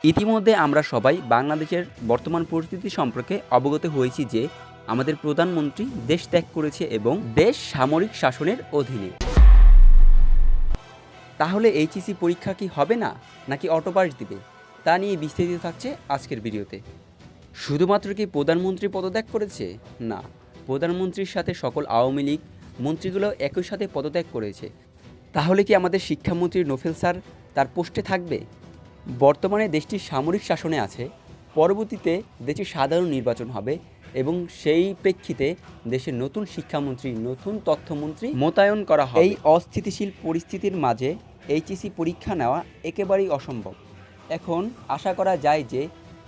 ইতিমধ্যে আমরা সবাই বাংলাদেশের বর্তমান পরিস্থিতি সম্পর্কে অবগত হয়েছি যে আমাদের প্রধানমন্ত্রী দেশ ত্যাগ করেছে এবং দেশ সামরিক শাসনের অধীনে। তাহলে এইচএসসি পরীক্ষা কি হবে না, নাকি অটোপাস দিবে, তা নিয়ে বিস্তারিত থাকছে আজকের ভিডিওতে। শুধুমাত্র কি প্রধানমন্ত্রী পদত্যাগ করেছে? না, প্রধানমন্ত্রীর সাথে সকল আওয়ামী লীগ মন্ত্রীগুলো একই সাথে পদত্যাগ করেছে। তাহলে কি আমাদের শিক্ষামন্ত্রী নোফেল স্যার তার পোস্টে থাকবে? বর্তমানে দেশটি সামরিক শাসনে আছে, পরবর্তীতে দেশটির সাধারণ নির্বাচন হবে এবং সেই প্রেক্ষিতে দেশের নতুন শিক্ষামন্ত্রী, নতুন তথ্যমন্ত্রী মোতায়েন করা হবে। এই অস্থিতিশীল পরিস্থিতির মাঝে এইচএসসি পরীক্ষা নেওয়া একেবারেই অসম্ভব। এখন আশা করা যায় যে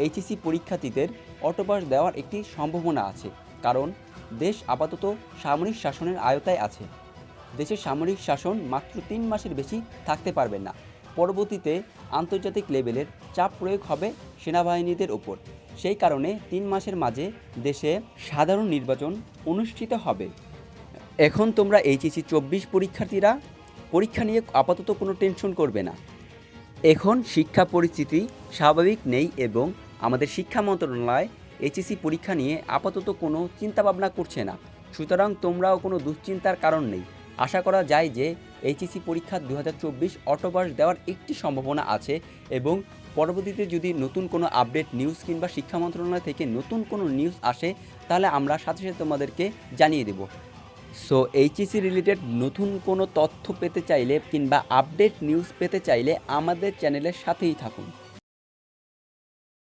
এইচএসসি পরীক্ষার্থীদের অটোপাস দেওয়ার একটি সম্ভাবনা আছে, কারণ দেশ আপাতত সামরিক শাসনের আওতায় আছে। দেশের সামরিক শাসন মাত্র 3 মাসের বেশি থাকতে পারবে না। পরবর্তীতে আন্তর্জাতিক লেভেলের চাপ প্রয়োগ হবে সেনাবাহিনীদের ওপর। সেই কারণে 3 মাসের মাঝে দেশে সাধারণ নির্বাচন অনুষ্ঠিত হবে। এখন তোমরা এইচএসসি 24 পরীক্ষার্থীরা পরীক্ষা নিয়ে আপাতত কোনো টেনশন করবে না। এখন শিক্ষা পরিস্থিতি স্বাভাবিক নেই এবং আমাদের শিক্ষা মন্ত্রণালয় এইচএসসি পরীক্ষা নিয়ে আপাতত কোনো চিন্তাভাবনা করছে না। সুতরাং তোমরাও কোনো দুশ্চিন্তার কারণ নেই। আশা করা যায় যে এইচএসসি পরীক্ষা 2024 অটোপাস দেওয়ার একটি সম্ভাবনা আছে এবং পরবর্তীতে যদি নতুন কোনো আপডেট নিউজ কিংবা শিক্ষা মন্ত্রণালয় থেকে নতুন কোনো নিউজ আসে, তাহলে আমরা সাথে সাথে তোমাদেরকে জানিয়ে দেব। সো এইচএসসি রিলেটেড নতুন কোনো তথ্য পেতে চাইলে কিংবা আপডেট নিউজ পেতে চাইলে আমাদের চ্যানেলের সাথেই থাকুন।